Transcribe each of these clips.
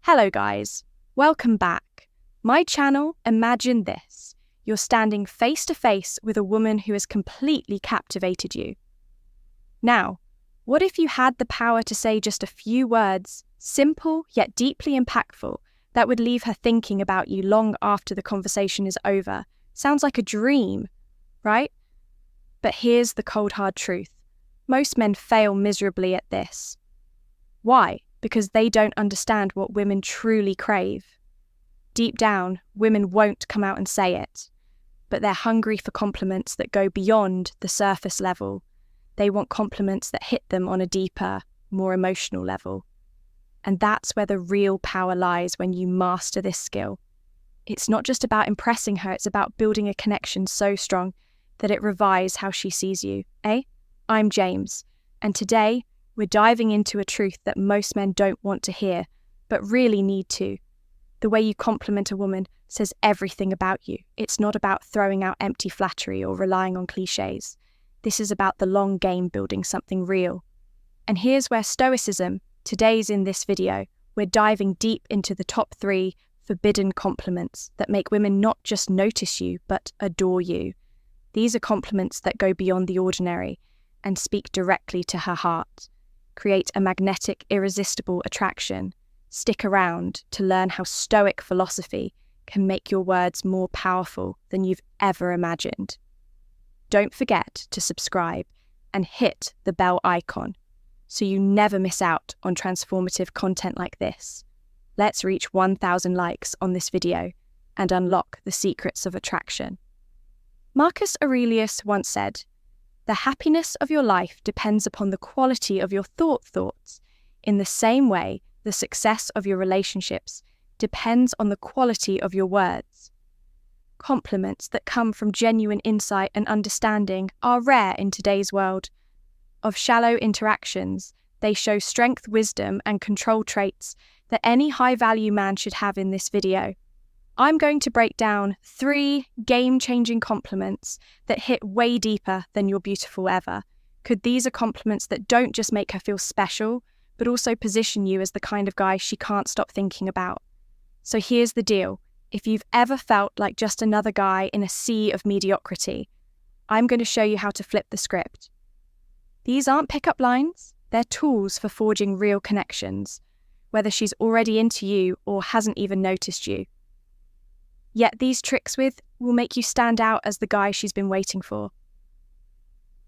Hello guys, welcome back. My channel, imagine this. You're standing face to face with a woman who has completely captivated you. Now, what if you had the power to say just a few words, simple yet deeply impactful, that would leave her thinking about you long after the conversation is over? Sounds like a dream, right? But here's the cold hard truth. Most men fail miserably at this. Why? Because they don't understand what women truly crave. Deep down, women won't come out and say it, but they're hungry for compliments that go beyond the surface level. They want compliments that hit them on a deeper, more emotional level. And that's where the real power lies when you master this skill. It's not just about impressing her, it's about building a connection so strong that it revives how she sees you. I'm James, and today we're diving into a truth that most men don't want to hear, but really need to. The way you compliment a woman says everything about you. It's not about throwing out empty flattery or relying on cliches. This is about the long game, building something real. And here's where Stoicism, today's in this video, we're diving deep into the top 3 forbidden compliments that make women not just notice you, but adore you. These are compliments that go beyond the ordinary and speak directly to her heart. Create a magnetic, irresistible attraction. Stick around to learn how Stoic philosophy can make your words more powerful than you've ever imagined. Don't forget to subscribe and hit the bell icon so you never miss out on transformative content like this. Let's reach 1,000 likes on this video and unlock the secrets of attraction. Marcus Aurelius once said, "The happiness of your life depends upon the quality of your thoughts. In the same way, the success of your relationships depends on the quality of your words." Compliments that come from genuine insight and understanding are rare in today's world. Of shallow interactions, they show strength, wisdom, and control traits that any high-value man should have in this video. I'm going to break down 3 game-changing compliments that hit way deeper than "you're beautiful" ever. These are compliments that don't just make her feel special, but also position you as the kind of guy she can't stop thinking about. So here's the deal. If you've ever felt like just another guy in a sea of mediocrity, I'm going to show you how to flip the script. These aren't pickup lines, they're tools for forging real connections, whether she's already into you or hasn't even noticed you. Yet these tricks will make you stand out as the guy she's been waiting for.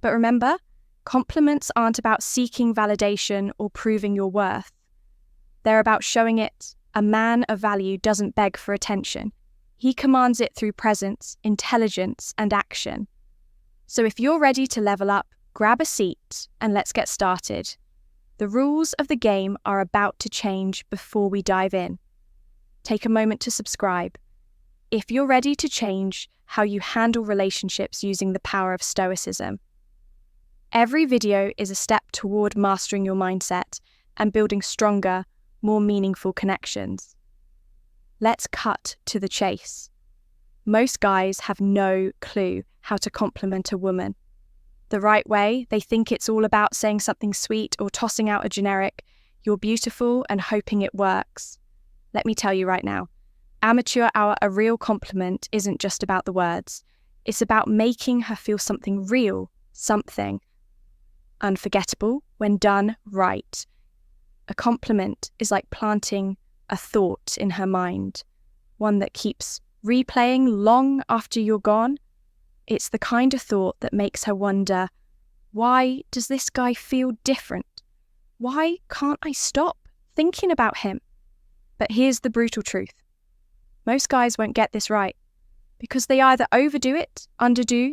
But remember, compliments aren't about seeking validation or proving your worth. They're about showing it. A man of value doesn't beg for attention. He commands it through presence, intelligence, and action. So if you're ready to level up, grab a seat and let's get started. The rules of the game are about to change before we dive in. Take a moment to subscribe. If you're ready to change how you handle relationships using the power of Stoicism. Every video is a step toward mastering your mindset and building stronger, more meaningful connections. Let's cut to the chase. Most guys have no clue how to compliment a woman. The right way, they think it's all about saying something sweet or tossing out a generic "you're beautiful" and hoping it works. Let me tell you right now, amateur hour, a real compliment isn't just about the words. It's about making her feel something real, something unforgettable when done right. A compliment is like planting a thought in her mind, one that keeps replaying long after you're gone. It's the kind of thought that makes her wonder, why does this guy feel different? Why can't I stop thinking about him? But here's the brutal truth. Most guys won't get this right because they either overdo it,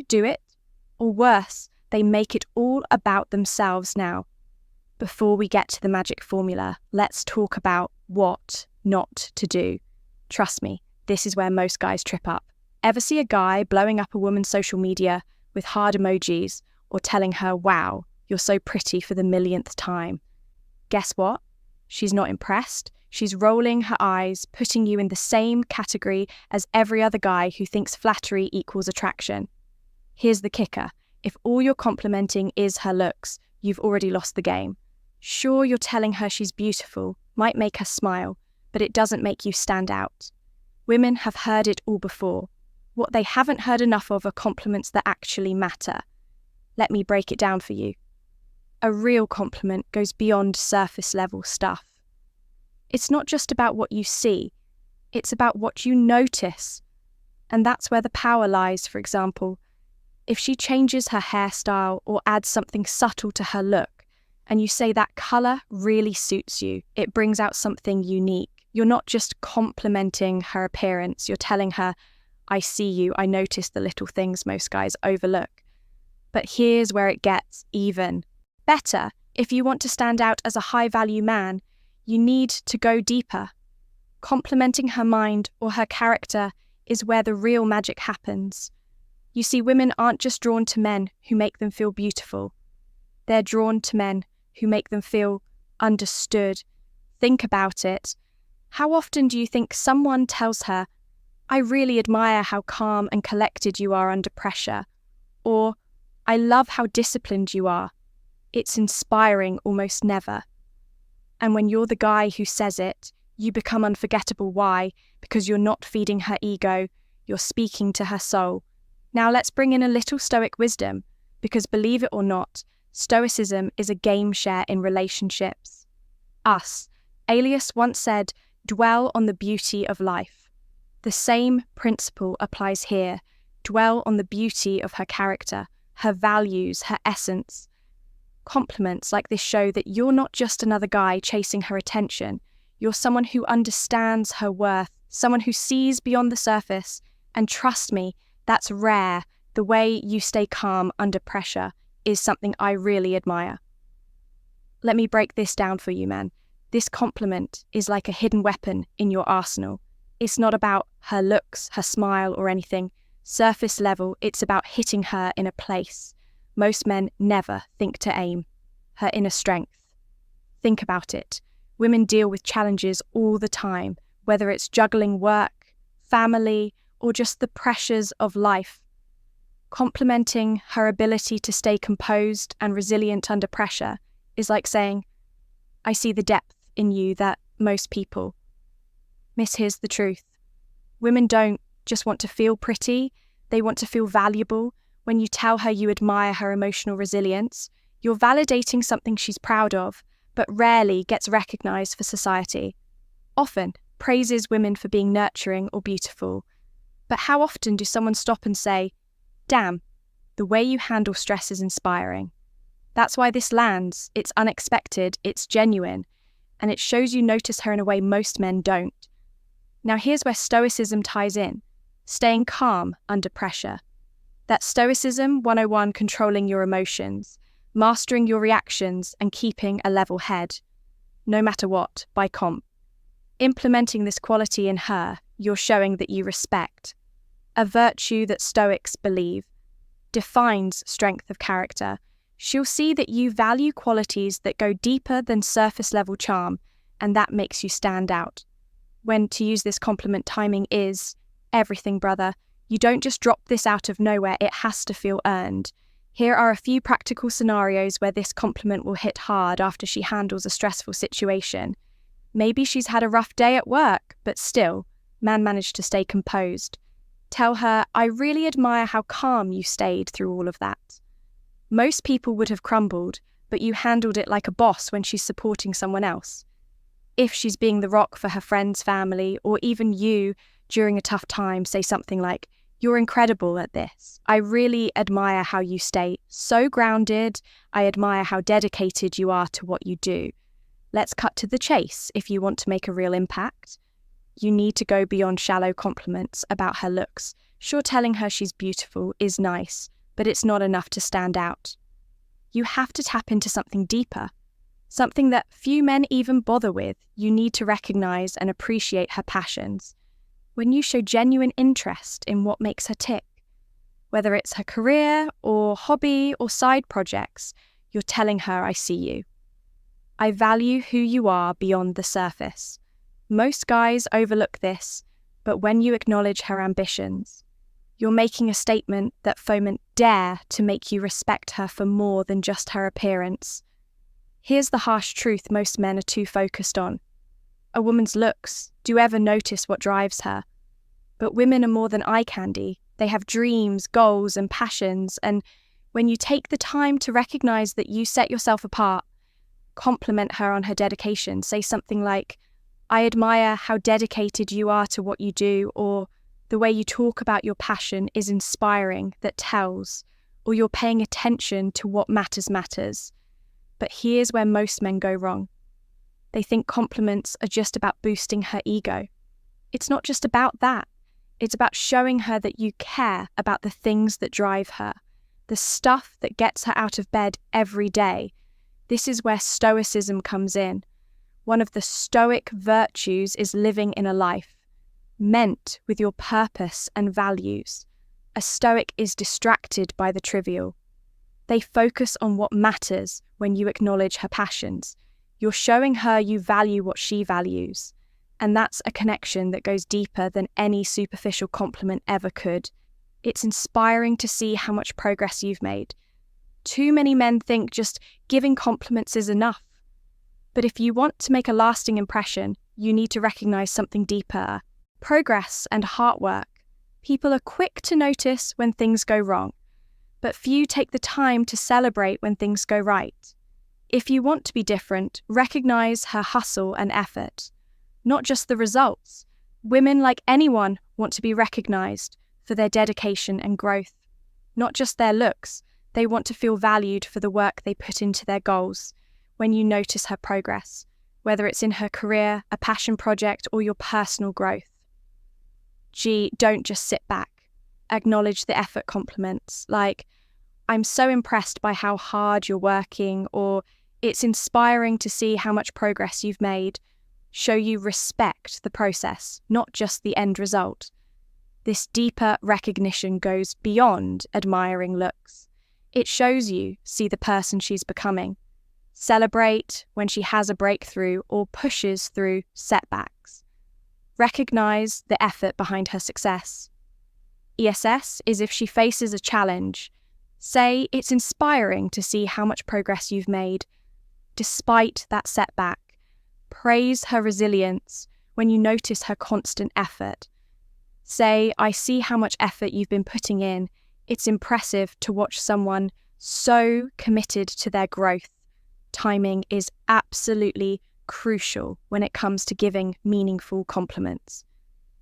do it, or worse, they make it all about themselves now. Before we get to the magic formula, let's talk about what not to do. Trust me, this is where most guys trip up. Ever see a guy blowing up a woman's social media with hard emojis or telling her, "Wow, you're so pretty" for the millionth time? Guess what? She's not impressed. She's rolling her eyes, putting you in the same category as every other guy who thinks flattery equals attraction. Here's the kicker. If all you're complimenting is her looks, you've already lost the game. Sure, you're telling her she's beautiful, might make her smile, but it doesn't make you stand out. Women have heard it all before. What they haven't heard enough of are compliments that actually matter. Let me break it down for you. A real compliment goes beyond surface-level stuff. It's not just about what you see, it's about what you notice. And that's where the power lies, for example. If she changes her hairstyle or adds something subtle to her look, and you say that colour really suits you, it brings out something unique. You're not just complimenting her appearance, you're telling her, I see you, I notice the little things most guys overlook. But here's where it gets even better. If you want to stand out as a high-value man, you need to go deeper. Complimenting her mind or her character is where the real magic happens. You see, women aren't just drawn to men who make them feel beautiful. They're drawn to men who make them feel understood. Think about it. How often do you think someone tells her, I really admire how calm and collected you are under pressure, or I love how disciplined you are? It's inspiring almost never. And when you're the guy who says it, you become unforgettable. Why? Because you're not feeding her ego, you're speaking to her soul. Now let's bring in a little Stoic wisdom, because believe it or not, Stoicism is a game share in relationships. Aelius once said, dwell on the beauty of life. The same principle applies here. Dwell on the beauty of her character, her values, her essence. Compliments like this show that you're not just another guy chasing her attention. You're someone who understands her worth, someone who sees beyond the surface. And trust me, that's rare. The way you stay calm under pressure is something I really admire. Let me break this down for you, man. This compliment is like a hidden weapon in your arsenal. It's not about her looks, her smile, or anything. Surface level, it's about hitting her in a place most men never think to aim, her inner strength. Think about it. Women deal with challenges all the time, whether it's juggling work, family, or just the pressures of life. Complimenting her ability to stay composed and resilient under pressure is like saying, I see the depth in you that most people miss. Here's the truth. Women don't just want to feel pretty, they want to feel valuable. When you tell her you admire her emotional resilience, you're validating something she's proud of, but rarely gets recognized for society. Often praises women for being nurturing or beautiful. But how often do someone stop and say, damn, the way you handle stress is inspiring. That's why this lands. It's unexpected, it's genuine, and it shows you notice her in a way most men don't. Now here's where Stoicism ties in, staying calm under pressure. That's Stoicism 101, controlling your emotions, mastering your reactions, and keeping a level head, no matter what, by comp. Implementing this quality in her, you're showing that you respect. A virtue that Stoics believe defines strength of character. She'll see that you value qualities that go deeper than surface-level charm, and that makes you stand out. When to use this compliment timing is everything, brother. You don't just drop this out of nowhere, it has to feel earned. Here are a few practical scenarios where this compliment will hit hard after she handles a stressful situation. Maybe she's had a rough day at work, but still, man managed to stay composed. Tell her, I really admire how calm you stayed through all of that. Most people would have crumbled, but you handled it like a boss when she's supporting someone else. If she's being the rock for her friends, family, or even you during a tough time, say something like, you're incredible at this. I really admire how you stay so grounded. I admire how dedicated you are to what you do. Let's cut to the chase. If you want to make a real impact, you need to go beyond shallow compliments about her looks. Sure, telling her she's beautiful is nice, but it's not enough to stand out. You have to tap into something deeper, something that few men even bother with. You need to recognize and appreciate her passions. When you show genuine interest in what makes her tick, whether it's her career or hobby or side projects, you're telling her, I see you. I value who you are beyond the surface. Most guys overlook this, but when you acknowledge her ambitions, you're making a statement that foment dare to make you respect her for more than just her appearance. Here's the harsh truth most men are too focused on. A woman's looks. Do you ever notice what drives her? But women are more than eye candy. They have dreams, goals, and passions. And when you take the time to recognize that you set yourself apart, compliment her on her dedication. Say something like, I admire how dedicated you are to what you do, or the way you talk about your passion is inspiring, that tells, or you're paying attention to what matters. But here's where most men go wrong. They think compliments are just about boosting her ego. It's not just about that. It's about showing her that you care about the things that drive her, the stuff that gets her out of bed every day. This is where Stoicism comes in. One of the Stoic virtues is living in a life meant with your purpose and values. A Stoic is distracted by the trivial. They focus on what matters when you acknowledge her passions. You're showing her you value what she values. And that's a connection that goes deeper than any superficial compliment ever could. It's inspiring to see how much progress you've made. Too many men think just giving compliments is enough. But if you want to make a lasting impression, you need to recognize something deeper. Progress and hard work. People are quick to notice when things go wrong, but few take the time to celebrate when things go right. If you want to be different, recognize her hustle and effort, not just the results. Women, like anyone, want to be recognized for their dedication and growth, not just their looks. They want to feel valued for the work they put into their goals. When you notice her progress, whether it's in her career, a passion project, or your personal growth. Don't just sit back. Acknowledge the effort compliments, like, I'm so impressed by how hard you're working, or it's inspiring to see how much progress you've made. Show you respect the process, not just the end result. This deeper recognition goes beyond admiring looks. It shows you see the person she's becoming. Celebrate when she has a breakthrough or pushes through setbacks. Recognize the effort behind her success. ESS is if she faces a challenge. Say it's inspiring to see how much progress you've made, despite that setback. Praise her resilience when you notice her constant effort. Say, I see how much effort you've been putting in. It's impressive to watch someone so committed to their growth. Timing is absolutely crucial when it comes to giving meaningful compliments.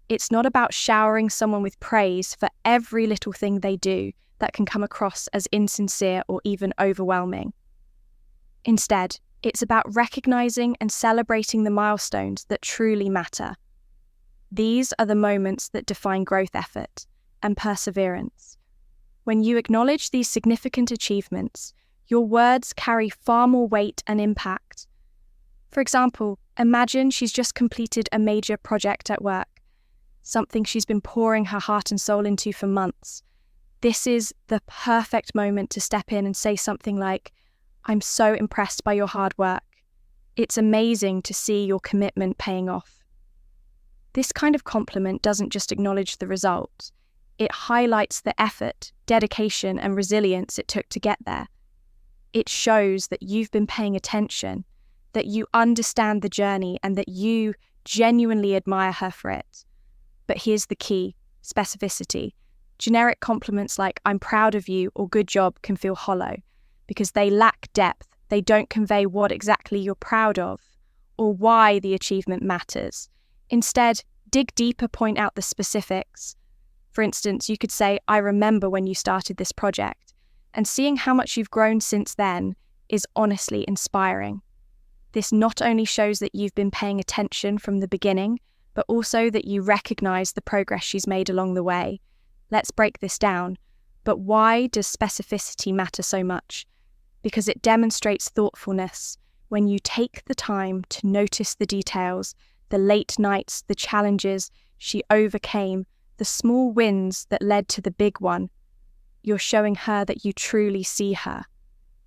It's not about showering someone with praise for every little thing they do that can come across as insincere or even overwhelming. Instead, it's about recognizing and celebrating the milestones that truly matter. These are the moments that define growth effort and perseverance. When you acknowledge these significant achievements, your words carry far more weight and impact. For example, imagine she's just completed a major project at work, something she's been pouring her heart and soul into for months. This is the perfect moment to step in and say something like, I'm so impressed by your hard work. It's amazing to see your commitment paying off. This kind of compliment doesn't just acknowledge the result. It highlights the effort, dedication, and resilience it took to get there. It shows that you've been paying attention, that you understand the journey, and that you genuinely admire her for it. But here's the key: specificity. Generic compliments like, I'm proud of you, or good job can feel hollow, because they lack depth. They don't convey what exactly you're proud of, or why the achievement matters. Instead, dig deeper, point out the specifics. For instance, you could say, I remember when you started this project, and seeing how much you've grown since then is honestly inspiring. This not only shows that you've been paying attention from the beginning, but also that you recognize the progress she's made along the way. Let's break this down. But why does specificity matter so much? Because it demonstrates thoughtfulness. When you take the time to notice the details, the late nights, the challenges she overcame, the small wins that led to the big one, you're showing her that you truly see her.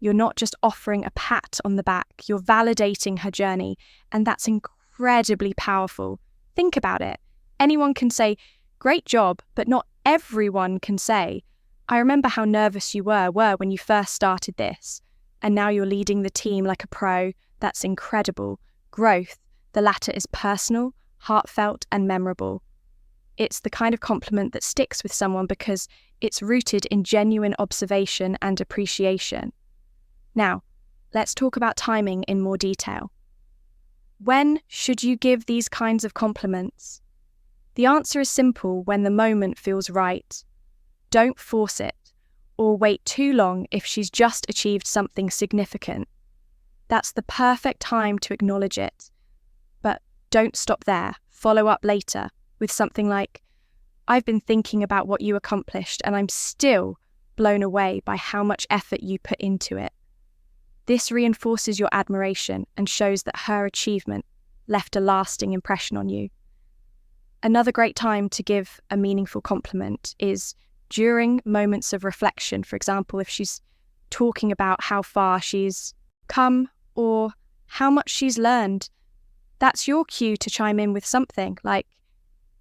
You're not just offering a pat on the back, you're validating her journey, and that's incredibly powerful. Think about it. Anyone can say, great job, but not everyone can say, I remember how nervous you were when you first started this, and now you're leading the team like a pro. That's incredible. Growth, The latter is personal, heartfelt, and memorable. It's the kind of compliment that sticks with someone because it's rooted in genuine observation and appreciation. Now, let's talk about timing in more detail. When should you give these kinds of compliments? The answer is simple: when the moment feels right. Don't force it, or wait too long if she's just achieved something significant. That's the perfect time to acknowledge it. But don't stop there. Follow up later with something like, "I've been thinking about what you accomplished and I'm still blown away by how much effort you put into it." This reinforces your admiration and shows that her achievement left a lasting impression on you. Another great time to give a meaningful compliment is during moments of reflection. For example, if she's talking about how far she's come or how much she's learned, that's your cue to chime in with something like,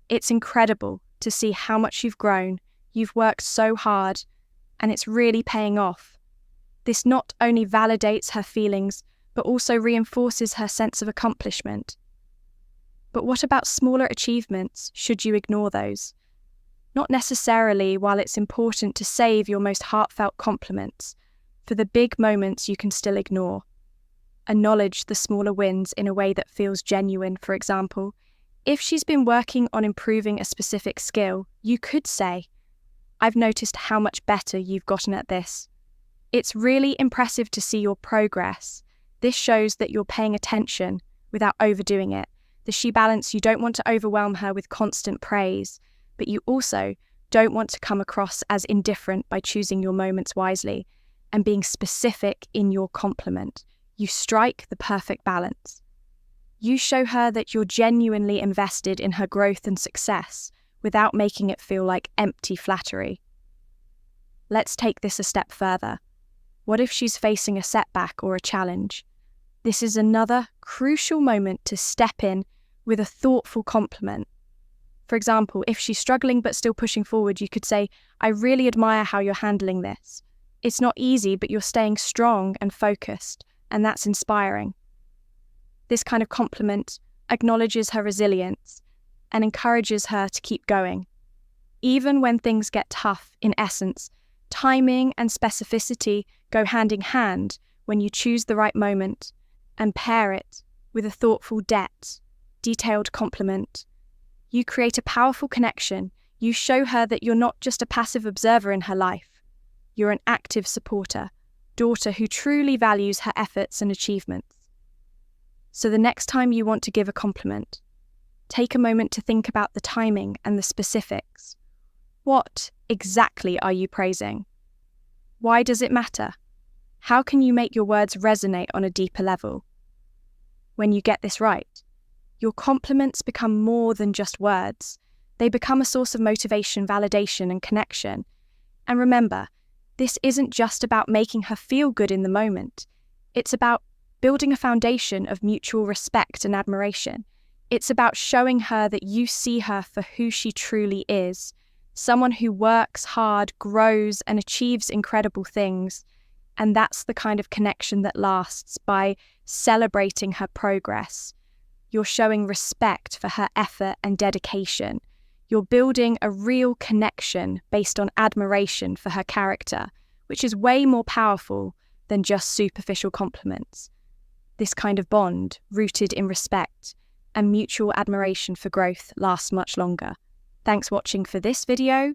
"It's incredible to see how much you've grown. You've worked so hard and it's really paying off." This not only validates her feelings, but also reinforces her sense of accomplishment. But what about smaller achievements? Should you ignore those? Not necessarily. While it's important to save your most heartfelt compliments, for the big moments you can still ignore. Acknowledge the smaller wins in a way that feels genuine. For example, if she's been working on improving a specific skill, you could say, "I've noticed how much better you've gotten at this. It's really impressive to see your progress. This shows that you're paying attention without overdoing it." The she balance: you don't want to overwhelm her with constant praise, but you also don't want to come across as indifferent by choosing your moments wisely and being specific in your compliment. You strike the perfect balance. You show her that you're genuinely invested in her growth and success without making it feel like empty flattery. Let's take this a step further. What if she's facing a setback or a challenge? This is another crucial moment to step in with a thoughtful compliment. For example, if she's struggling but still pushing forward, you could say, "I really admire how you're handling this. It's not easy, but you're staying strong and focused, and that's inspiring." This kind of compliment acknowledges her resilience and encourages her to keep going. Even when things get tough, in essence, timing and specificity go hand in hand when you choose the right moment and pair it with a thoughtful detailed compliment. You create a powerful connection. You show her that you're not just a passive observer in her life. You're an active daughter who truly values her efforts and achievements. So the next time you want to give a compliment, take a moment to think about the timing and the specifics. What exactly are you praising? Why does it matter? How can you make your words resonate on a deeper level? When you get this right, your compliments become more than just words. They become a source of motivation, validation, and connection. And remember, this isn't just about making her feel good in the moment. It's about building a foundation of mutual respect and admiration. It's about showing her that you see her for who she truly is, someone who works hard, grows, and achieves incredible things. And that's the kind of connection that lasts. By celebrating her progress, you're showing respect for her effort and dedication. You're building a real connection based on admiration for her character, which is way more powerful than just superficial compliments. This kind of bond, rooted in respect and mutual admiration for growth, lasts much longer. Thanks for watching for this video.